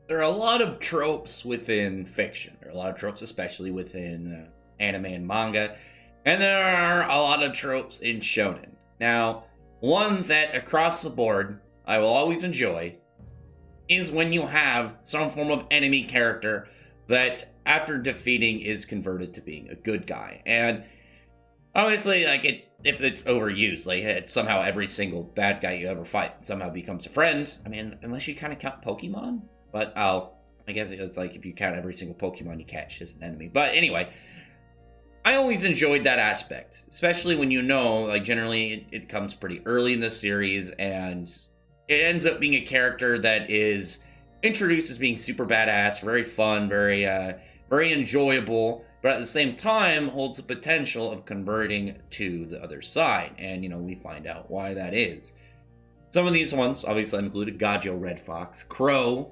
There are a lot of tropes within fiction. There are a lot of tropes, especially within anime and manga. And there are a lot of tropes in shonen. Now, one that across the board I will always enjoy is when you have some form of enemy character that, after defeating, is converted to being a good guy. And obviously, if it's overused, like it's somehow every single bad guy you ever fight somehow becomes a friend. I mean, unless you kind of count Pokemon. But I guess it's like if you count every single Pokemon you catch as an enemy. But anyway, I always enjoyed that aspect, especially when like generally it comes pretty early in the series and it ends up being a character that is introduced as being super badass, very fun, very enjoyable, but at the same time holds the potential of converting to the other side. And, we find out why that is. Some of these ones, obviously, included Gajo Red Fox, Crow,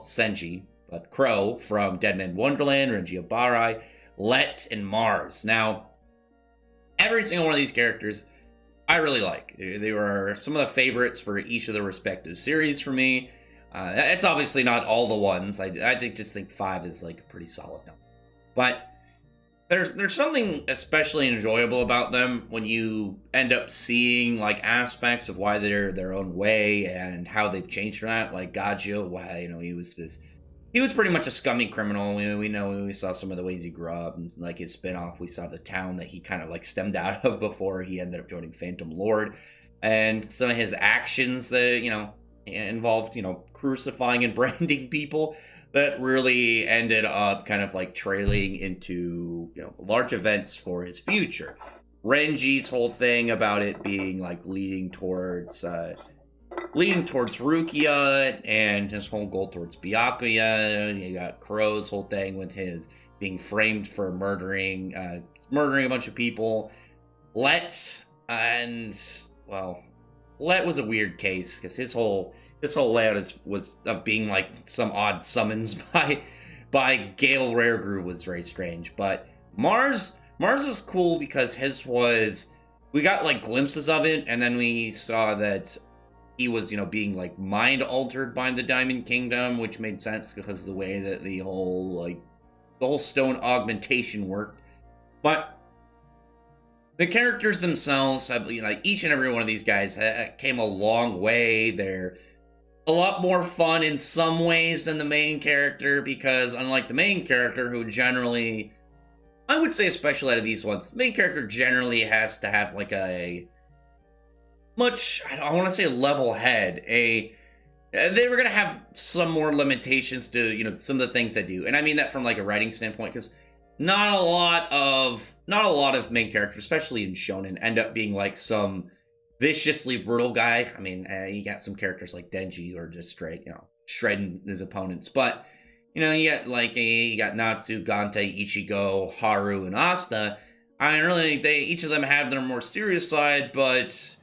Senji, but Crow from Dead Man Wonderland, Renji Obarai, Let, and Mars. Now, every single one of these characters I really like. They were some of the favorites for each of the respective series for me. It's obviously not all the ones. I think 5 is like a pretty solid number. But there's something especially enjoyable about them when you end up seeing like aspects of why they're their own way and how they've changed from that. Like Gajo, why he was pretty much a scummy criminal. We saw some of the ways he grew up, and like his spinoff, we saw the town that he kind of like stemmed out of before he ended up joining Phantom Lord, and some of his actions that involved crucifying and branding people that really ended up kind of like trailing into large events for his future. Renji's whole thing about it being like leading towards Rukia and his whole goal towards Byakuya. You got Crow's whole thing with his being framed for murdering a bunch of people. Let was a weird case because his whole layout was of being like some odd summons by Gale Rare Groove was very strange. But Mars was cool because we got like glimpses of it, and then we saw that he was being like mind altered by the Diamond Kingdom, which made sense because of the way that the whole stone augmentation worked. But the characters themselves have each and every one of these guys came a long way. They're a lot more fun in some ways than the main character, because unlike the main character, who generally, I would say especially out of these ones, the main character generally has to have like a much, I want to say level head. They were going to have some more limitations to, some of the things they do. And I mean that from like a writing standpoint, because not a lot of main characters, especially in shonen, end up being like some viciously brutal guy. I mean, you got some characters like Denji who are just straight, shredding his opponents. But, you got Natsu, Gante, Ichigo, Haru, and Asta. I mean, really, each of them have their more serious side, but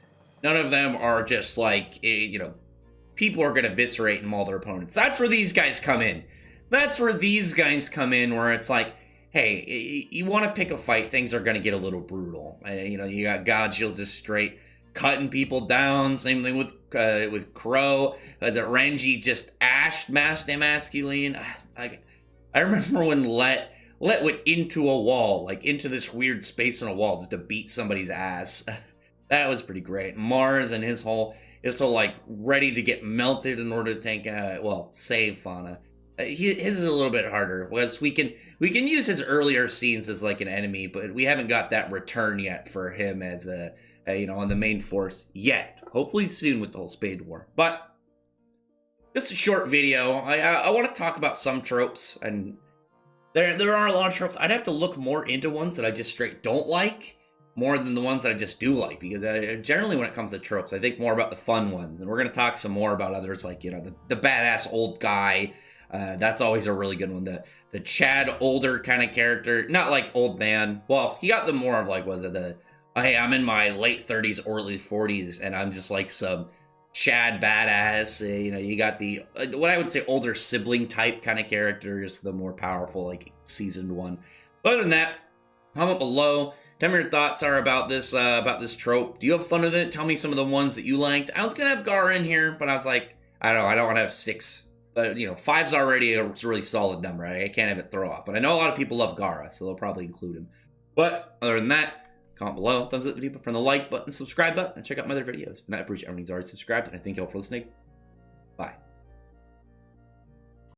none of them are just like, people are going to eviscerate and maul their opponents. That's where these guys come in. Where it's like, hey, you want to pick a fight, things are going to get a little brutal. You got Gajo just straight cutting people down. Same thing with Crow. That Renji just mashed emasculine. I remember when Let went into a wall, like into this weird space in a wall, just to beat somebody's ass. That was pretty great. Mars and his whole like ready to get melted in order to save Fauna. His is a little bit harder, because we can use his earlier scenes as like an enemy, but we haven't got that return yet for him as on the main force yet. Hopefully soon with the whole Spade War. But just a short video. I want to talk about some tropes, and there are a lot of tropes. I'd have to look more into ones that I just straight don't like, more than the ones that I just do like, because generally when it comes to tropes, I think more about the fun ones, and we're going to talk some more about others, like the badass old guy. That's always a really good one. The Chad older kind of character, not like old man. Well, he got the more of like, hey, I'm in my late 30s, early 40s, and I'm just like some Chad badass. You got the what I would say older sibling type kind of character, just the more powerful, like seasoned one. But other than that, comment below. Tell me your thoughts are about this trope. Do you have fun with it? Tell me some of the ones that you liked. I was gonna have Gar in here, but I was like, I don't know, I don't want to have 6 You know, 5's already a really solid number. I can't have it throw off. But I know a lot of people love Gara, so they'll probably include him. But other than that, comment below, thumbs up the video from the like button, subscribe button, and check out my other videos. And I appreciate everyone who's already subscribed, and I thank you all for listening. Bye.